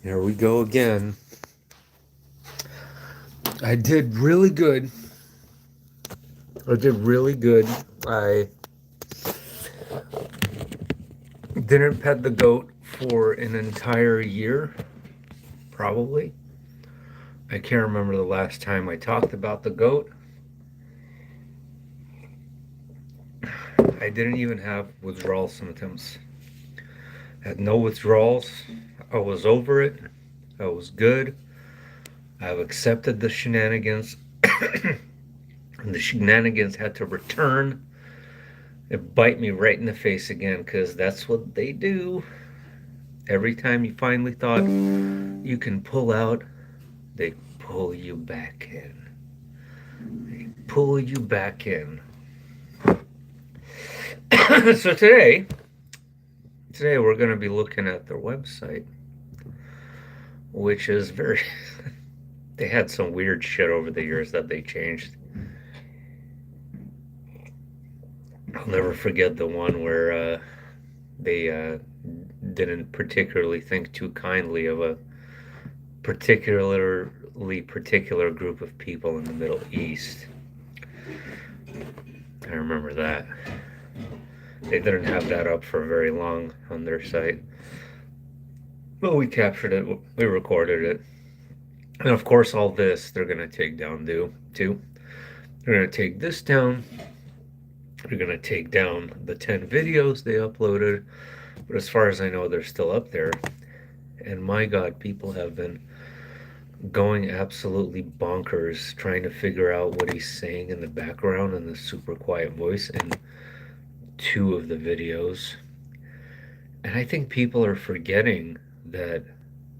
Here we go again. I did really good. I did really good. I didn't pet the goat for an entire year, probably. I can't remember the last time I talked about the goat. I didn't even have withdrawal symptoms. Had no withdrawals. I was over it. I was good. I've accepted the shenanigans. And the shenanigans had to return and bite me right in the face again because that's what they do. Every time you finally thought you can pull out, they pull you back in. They pull you back in. So today we're going to be looking at their website, which is very. They had some weird shit over the years that they changed. I'll never forget the one where they didn't particularly think too kindly of a particular group of people in the Middle East. I remember that. They didn't have that up for very long on their site. But we captured it, we recorded it. And of course, all this they're going to take down too. They're going to take this down. They're going to take down the 10 videos they uploaded. But as far as I know, they're still up there. And my God, people have been going absolutely bonkers trying to figure out what he's saying in the background in the super quiet voice in two of the videos. And I think people are forgetting that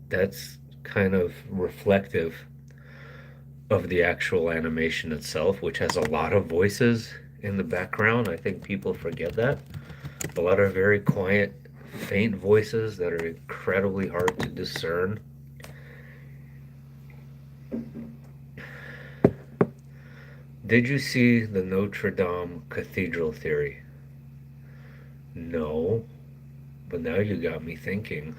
that's kind of reflective of the actual animation itself, which has a lot of voices in the background. I think people forget that. A lot of very quiet, faint voices that are incredibly hard to discern. Did you see the Notre Dame Cathedral theory? No, but now you got me thinking.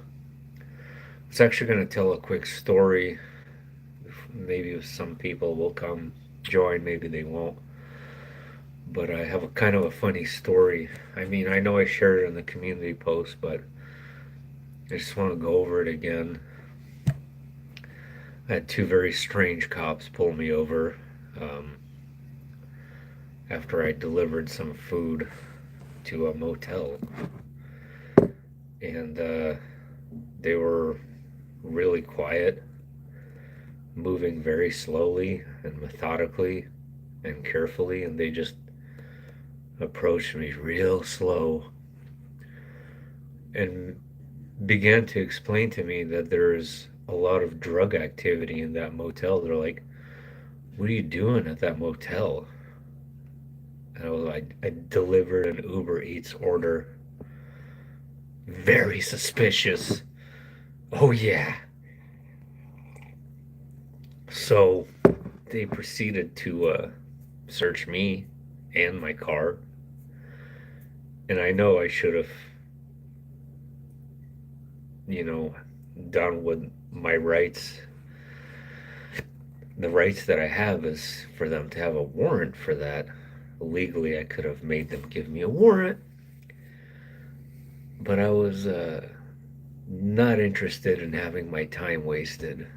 It's actually going to tell a quick story. Maybe some people will come join, maybe they won't. But I have a kind of a funny story. I mean, I know I shared it in the community post, but I just want to go over it again. I had two very strange cops pull me over um, after I delivered some food to a motel. And they were really quiet, moving very slowly and methodically and carefully, and they just approached me real slow and began to explain to me that there's a lot of drug activity in that motel. They're like, "What are you doing at that motel?" And I delivered an Uber Eats order. Very suspicious. Oh, yeah. So they proceeded to search me and my car. And I know I should have, you know, done what my rights. The rights that I have is for them to have a warrant for that. Legally, I could have made them give me a warrant. But I was not interested in having my time wasted.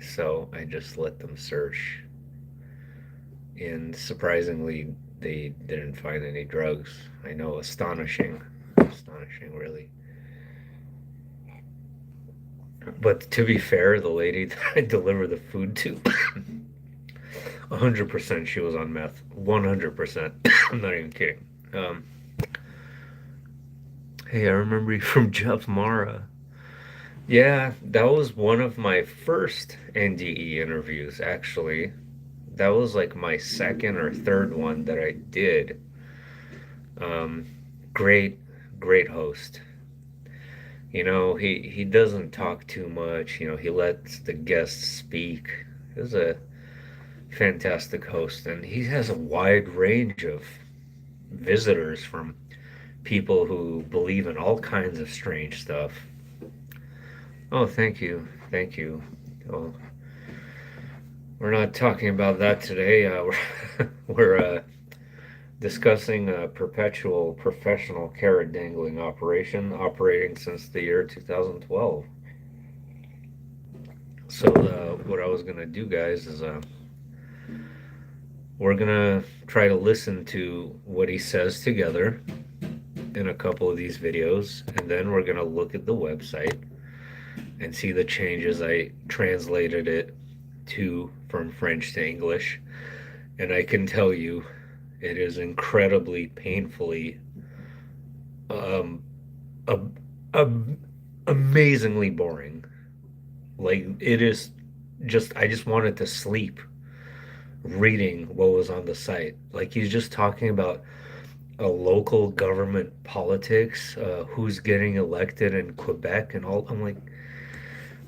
So I just let them search. And surprisingly, they didn't find any drugs. I know, astonishing. Astonishing, really. But to be fair, the lady that I delivered the food to, 100% she was on meth. 100%. I'm not even kidding. Um, hey, I remember you from Jeff Mara. Yeah, that was one of my first NDE interviews, actually. That was like my second or third one that I did. Um, great, great host. He doesn't talk too much. He lets the guests speak. He's a fantastic host, and he has a wide range of visitors from people who believe in all kinds of strange stuff. Oh, thank you. Thank you. Oh, we're not talking about that today. We're discussing a perpetual professional carrot dangling operation operating since the year 2012. So, what I was going to do, guys, is we're going to try to listen to what he says together in a couple of these videos, and then we're going to look at the website and see the changes. I translated it to from French to English, and I can tell you it is incredibly painfully um, a, a, amazingly boring. Like it is just I just wanted to sleep reading what was on the site. Like he's just talking about a local government politics, who's getting elected in Quebec and all. I'm like,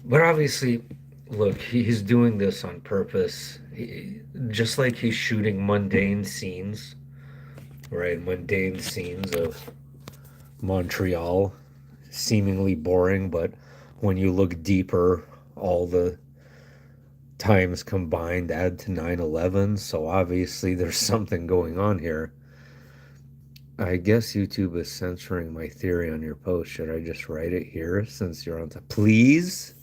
but obviously, look, he's doing this on purpose. Just like he's shooting mundane scenes, right? Mundane scenes of Montreal, seemingly boring, but when you look deeper, all the times combined add to 9/11. So obviously, there's something going on here. I guess YouTube is censoring my theory on your post. Should I just write it here since you're on top? Please?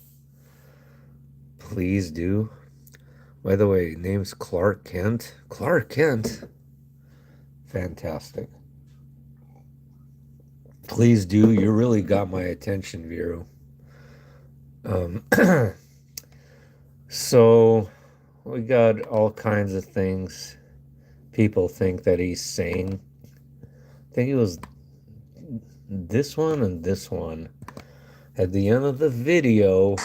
Please do. By the way, name's Clark Kent. Clark Kent? Fantastic. Please do. You really got my attention, Vero. Um, so we got all kinds of things people think that he's saying. I think it was this one and this one. At the end of the video,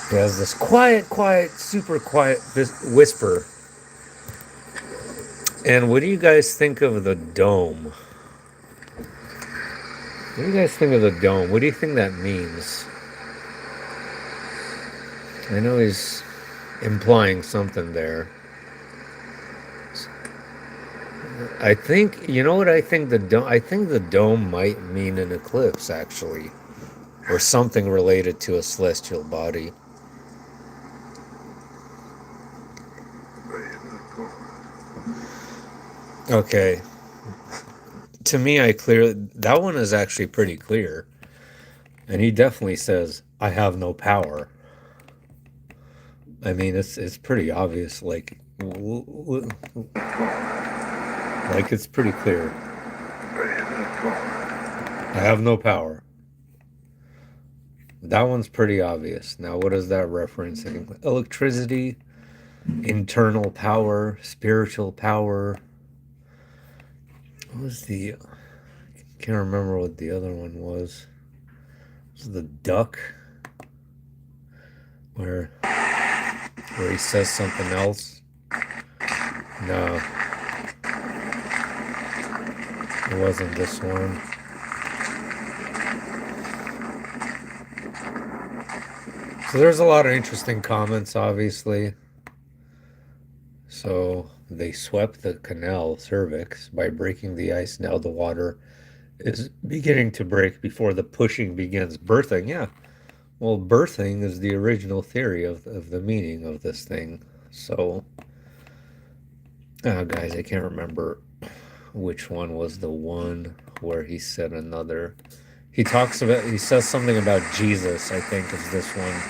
he has this quiet, super quiet whisper. And what do you guys think of the dome? What do you guys think of the dome? What do you think that means? I know he's implying something there. I think, you know what I think I think the dome might mean an eclipse actually, or something related to a celestial body. Okay. To me, that one is actually pretty clear. And he definitely says, I have no power. I mean, it's pretty obvious. Like it's pretty clear. I have no power. That one's pretty obvious. Now, what is that referencing? Electricity, internal power, spiritual power. What was the? I can't remember what the other one was. It was the duck, where he says something else. No, it wasn't this one. So there's a lot of interesting comments, obviously. So they swept the canal cervix by breaking the ice. Now the water is beginning to break before the pushing begins. Birthing, yeah. Well, birthing is the original theory of the meaning of this thing. So, guys, I can't remember which one was the one where he said another. He says something about Jesus, I think is this one.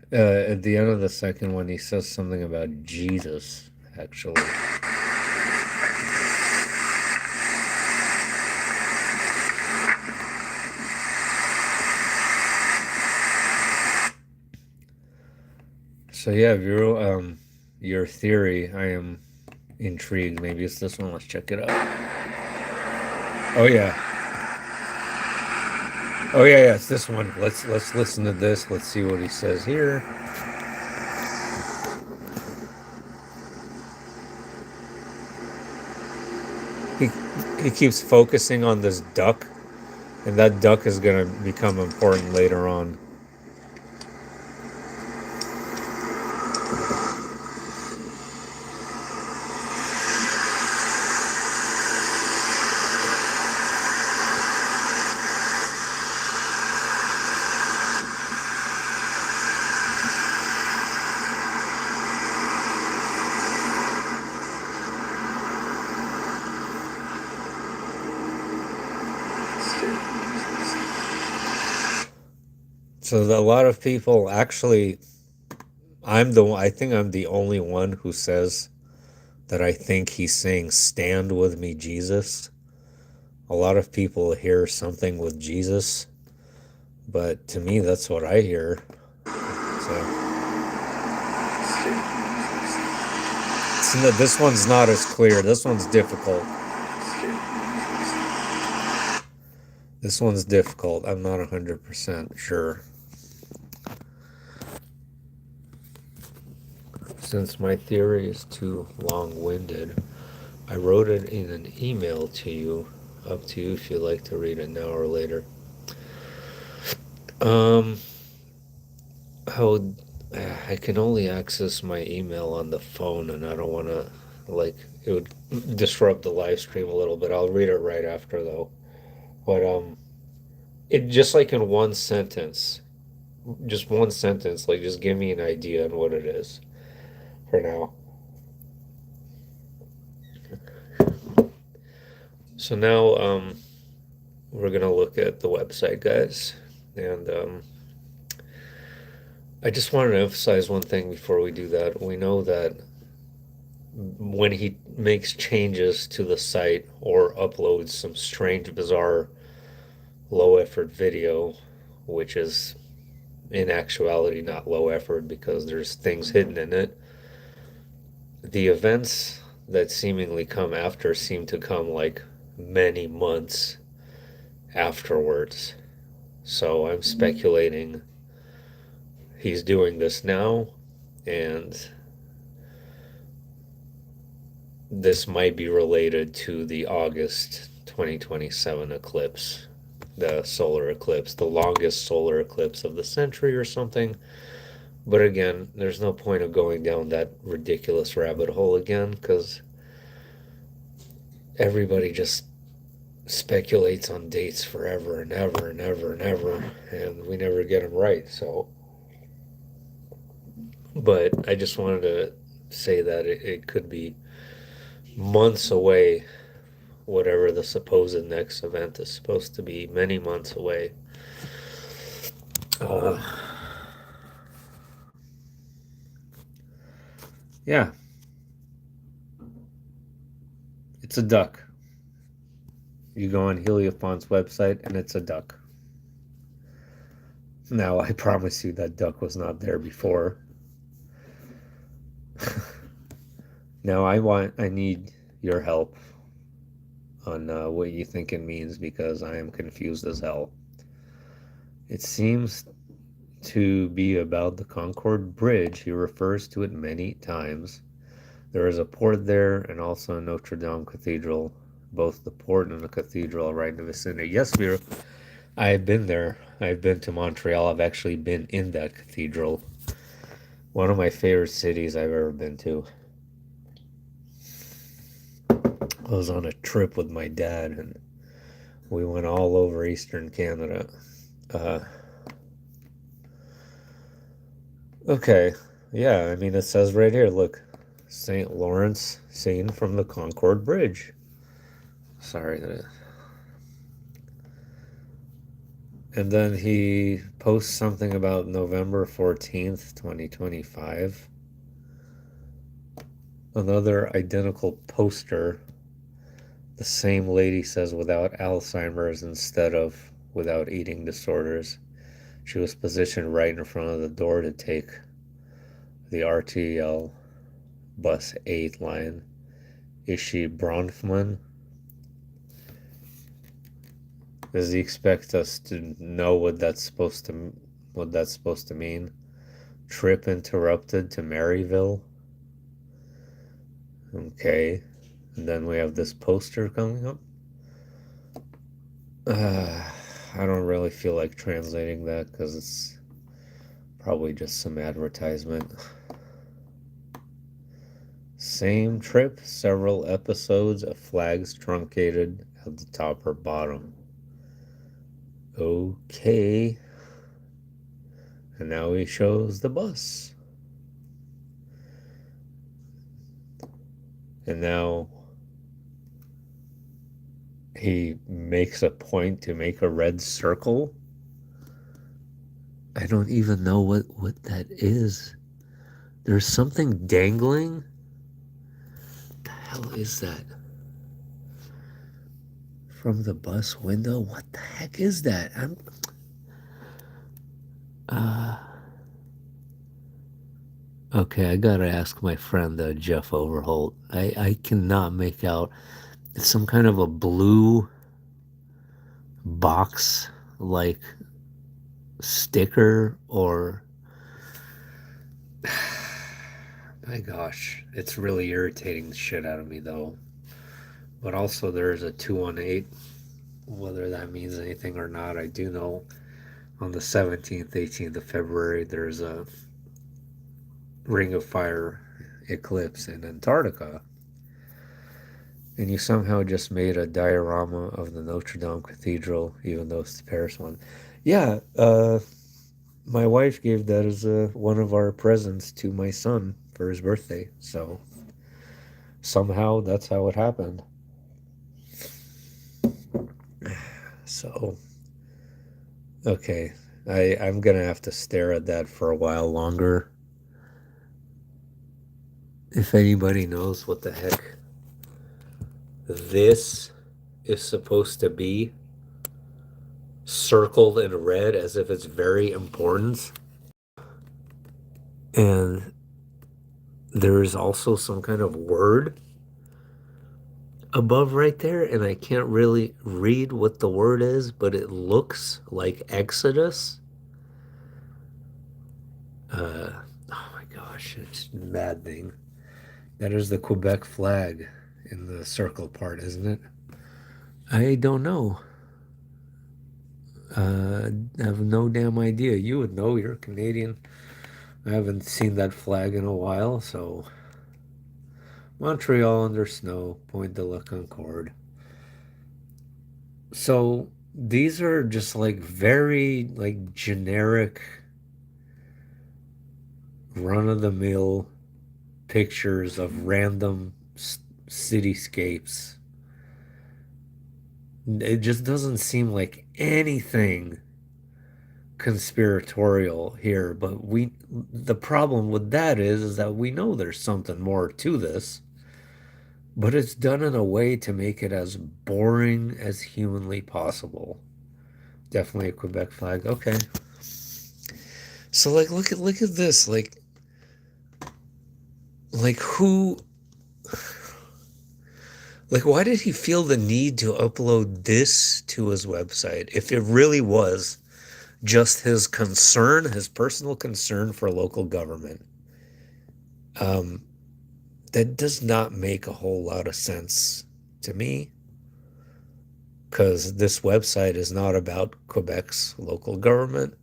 At the end of the second one, he says something about Jesus, actually. So yeah, Vero, your theory, I am intrigued. Maybe it's this one. Let's check it out. Oh yeah. Oh yeah, it's this one. Let's listen to this. Let's see what he says here. He keeps focusing on this duck, and that duck is going to become important later on. So a lot of people actually, I think I'm the only one who says that I think he's saying, "Stand with me, Jesus." A lot of people hear something with Jesus, but to me, that's what I hear. So, this one's not as clear. This one's difficult. This one's difficult. I'm not 100% sure. Since my theory is too long-winded, I wrote it in an email to you. Up to you if you'd like to read it now or later. Um, how I can only access my email on the phone, and I don't want to, like, it would disrupt the live stream a little bit. I'll read it right after though. But it just like in one sentence, just one sentence, like just give me an idea on what it is for now. So now we're gonna look at the website, guys, and I just wanted to emphasize one thing before we do that. We know that when he makes changes to the site or uploads some strange, bizarre, low effort video, which is in actuality not low effort because there's things hidden in it, the events that seemingly come after seem to come like many months afterwards. So I'm speculating he's doing this now, and this might be related to the August 2027 eclipse, the solar eclipse, the longest solar eclipse of the century or something. But again, there's no point of going down that ridiculous rabbit hole again because everybody just speculates on dates forever and ever and ever and ever, and we never get them right. So, but I just wanted to say that it could be months away, whatever the supposed next event is supposed to be, many months away. Uh, yeah, it's a duck. You go on Heliofont's website and it's a duck. Now, I promise you that duck was not there before. Now, I need your help on what you think it means because I am confused as hell. It seems to be about the Concord Bridge. He refers to it many times. There is a port there and also a Notre Dame Cathedral. Both the port and the cathedral are right in the vicinity. Yes, I've been there. I've been to Montreal. I've actually been in that cathedral. One of my favorite cities I've ever been to. I was on a trip with my dad and we went all over Eastern Canada. Uh, okay. Yeah, I mean, it says right here, look, St. Lawrence seen from the Concord Bridge. Sorry that. And then he posts something about November 14th, 2025. Another identical poster. The same lady says without Alzheimer's instead of without eating disorders. She was positioned right in front of the door to take the RTL bus 8 line. Is she Bronfman? Does he expect us to know what that's supposed to mean? Trip interrupted to Maryville. Okay. And then we have this poster coming up. I don't really feel like translating that because it's probably just some advertisement. Same trip, several episodes of flags truncated at the top or bottom. Okay. And now he shows the bus. And now he makes a point to make a red circle. I don't even know what that is. There's something dangling. What the hell is that? From the bus window? What the heck is that? Uh okay, I gotta ask my friend Jeff Overholt. I cannot make out. It's some kind of a blue box like sticker or my gosh, it's really irritating the shit out of me though. But also there's a 218. Whether that means anything or not, I do know on the 17th, 18th of February there's a ring of fire eclipse in Antarctica. And you somehow just made a diorama of the Notre Dame Cathedral, even though it's the Paris one. Yeah, my wife gave that as one of our presents to my son for his birthday. So somehow that's how it happened. So, okay. I'm gonna have to stare at that for a while longer. If anybody knows what the heck this is supposed to be, circled in red as if it's very important. And there's also some kind of word above right there, and I can't really read what the word is, but it looks like Exodus. Oh my gosh, it's maddening. That is the Quebec flag in the circle part, isn't it? I don't know. I have no damn idea. You would know, you're Canadian. I haven't seen that flag in a while, so Montreal under snow, Point de la Concorde. So these are just like very like generic run-of-the-mill pictures of random cityscapes. It just doesn't seem like anything conspiratorial here, but the problem with that is that we know there's something more to this, but it's done in a way to make it as boring as humanly possible. Definitely a Quebec flag. Okay. So like look at this. Like who like why did he feel the need to upload this to his website if it really was just his concern, his personal concern for local government? Um, that does not make a whole lot of sense to me because this website is not about Quebec's local government.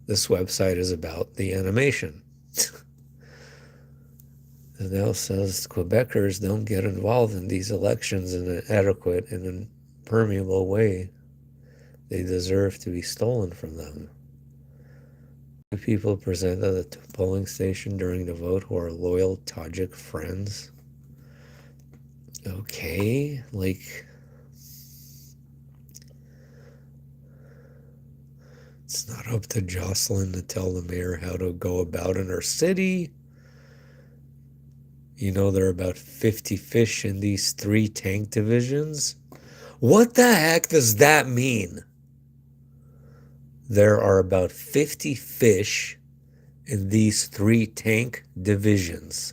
This website is about the animation. It now says Quebecers don't get involved in these elections in an adequate and impermeable way. They deserve to be stolen from them. The people present at the polling station during the vote who are loyal Tajik friends. Okay, like it's not up to Jocelyn to tell the mayor how to go about in her city. You know, there are about 50 fish in these 3 tank divisions. What the heck does that mean? There are about 50 fish in these 3 tank divisions.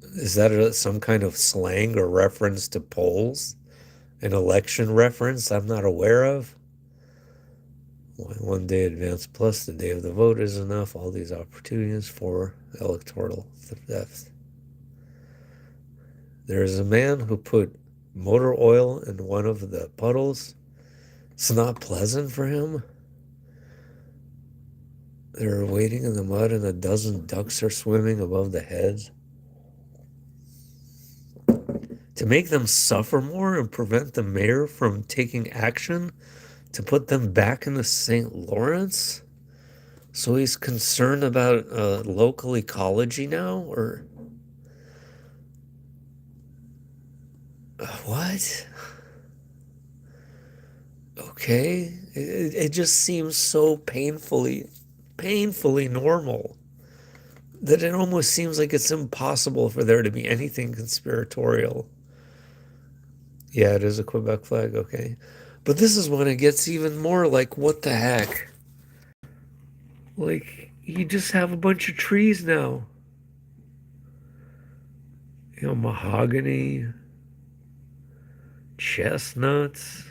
Is that some kind of slang or reference to polls? An election reference I'm not aware of? One day advance plus the day of the vote is enough. All these opportunities for electoral theft. There is a man who put motor oil in one of the puddles. It's not pleasant for him. They're waiting in the mud and a dozen ducks are swimming above the heads. To make them suffer more and prevent the mayor from taking action to put them back in the St. Lawrence? So he's concerned about local ecology now? Or what? Okay. It just seems so painfully normal that it almost seems like it's impossible for there to be anything conspiratorial. Yeah, it is a Quebec flag, okay. But this is when it gets even more like, what the heck? Like, you just have a bunch of trees now. Mahogany, chestnuts,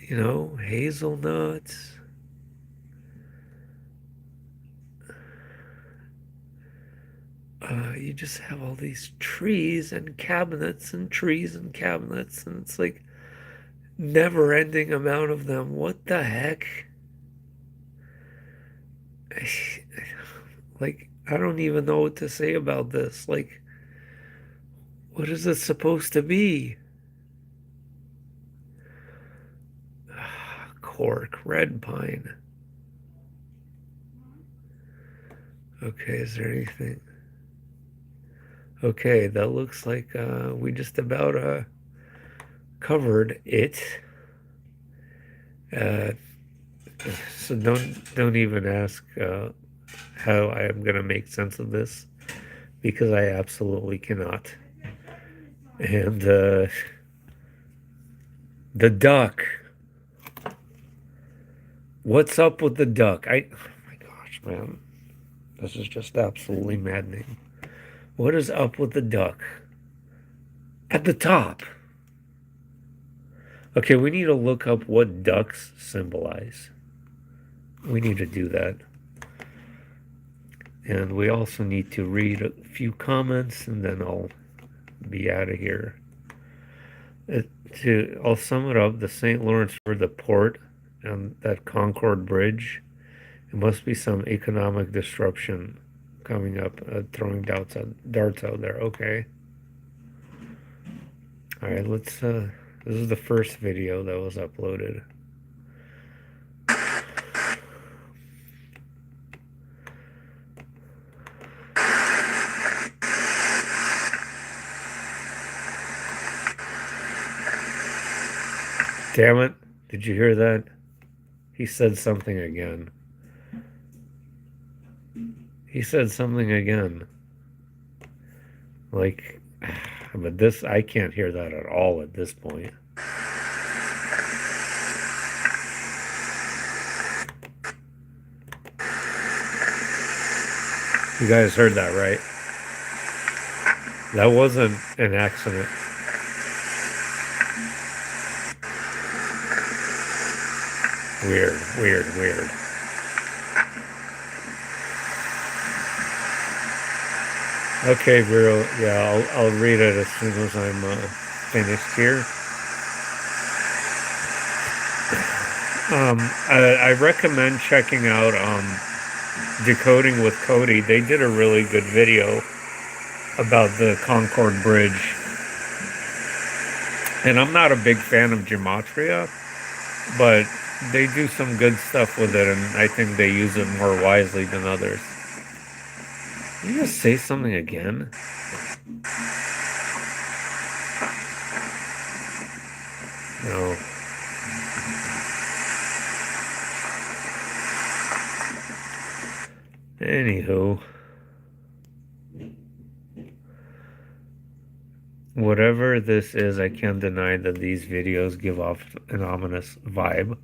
hazelnuts. You just have all these trees and cabinets and trees and cabinets, and it's like never ending amount of them. What the heck? Like, I don't even know what to say about this. Like, what is it supposed to be? Cork, red pine. Okay, is there anything? Okay, that looks like we just about covered it. Uh, so don't even ask how I am gonna make sense of this because I absolutely cannot. And the duck. What's up with the duck? Oh my gosh, man, this is just absolutely maddening. What is up with the duck at the top? Okay, we need to look up what ducks symbolize. We need to do that. And we also need to read a few comments and then I'll be out of here. I'll sum it up. The St. Lawrence River, the port, and that Concord Bridge. It must be some economic disruption coming up, throwing darts out there. Okay. All right, this is the first video that was uploaded. Damn it. Did you hear that? He said something again. He said something again. Like, but this, I can't hear that at all at this point. You guys heard that, right? That wasn't an accident. Weird, weird, weird. Okay, Vero. Yeah, I'll read it as soon as I'm finished here. I recommend checking out Decoding with Cody. They did a really good video about the Concord Bridge. And I'm not a big fan of gematria, but they do some good stuff with it, and I think they use it more wisely than others. Did you just say something again? No. Anywho, whatever this is, I can't deny that these videos give off an ominous vibe.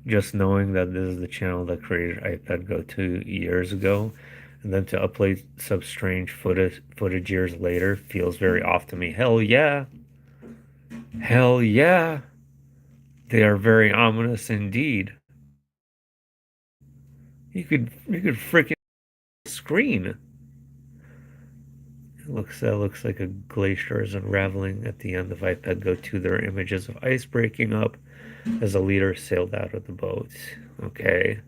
Just knowing that this is the channel that created ipetgoat2 years ago, and then to upload some strange footage years later feels very off to me. Hell yeah. Hell yeah. They are very ominous indeed. You could freaking screen. That looks like a glacier is unraveling at the end of ipetgoat2. There are images of ice breaking up as a leader sailed out of the boat. Okay.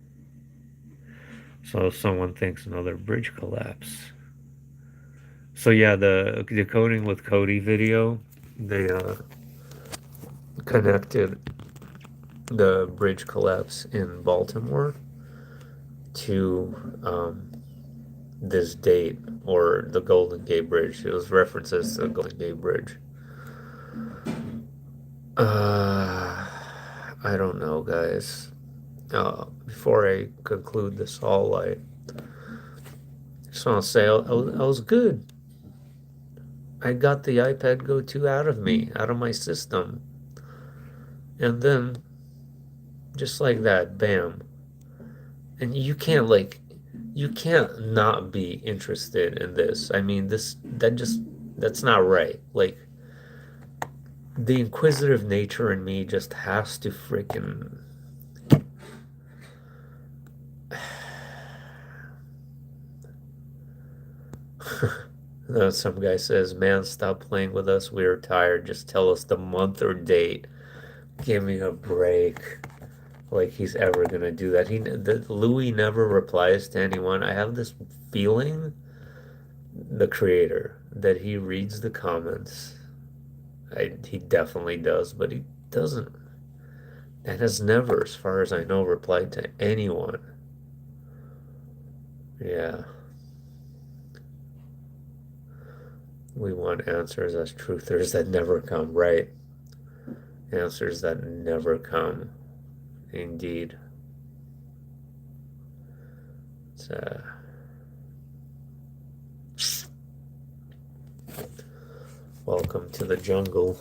So someone thinks another bridge collapse. So yeah, the Decoding with Cody video, they connected the bridge collapse in Baltimore to this date or the Golden Gate Bridge. It was references to the Golden Gate Bridge. Uh, I don't know, guys. Before I conclude this all, I just want to say I was good. I got the iPad Go 2 out of me, out of my system. And then, just like that, bam. And you can't not be interested in this. I mean, that's not right. Like, the inquisitive nature in me just has to freaking. Some guy says, "Man, stop playing with us. We are tired. Just tell us the month or date. Give me a break." Like he's ever gonna do that. Louis never replies to anyone. I have this feeling, the creator, that he reads the comments. He definitely does, but he doesn't, and has never, as far as I know, replied to anyone. Yeah, we want answers as truthers that never come, right? Answers that never come. Indeed. It's, welcome to the jungle.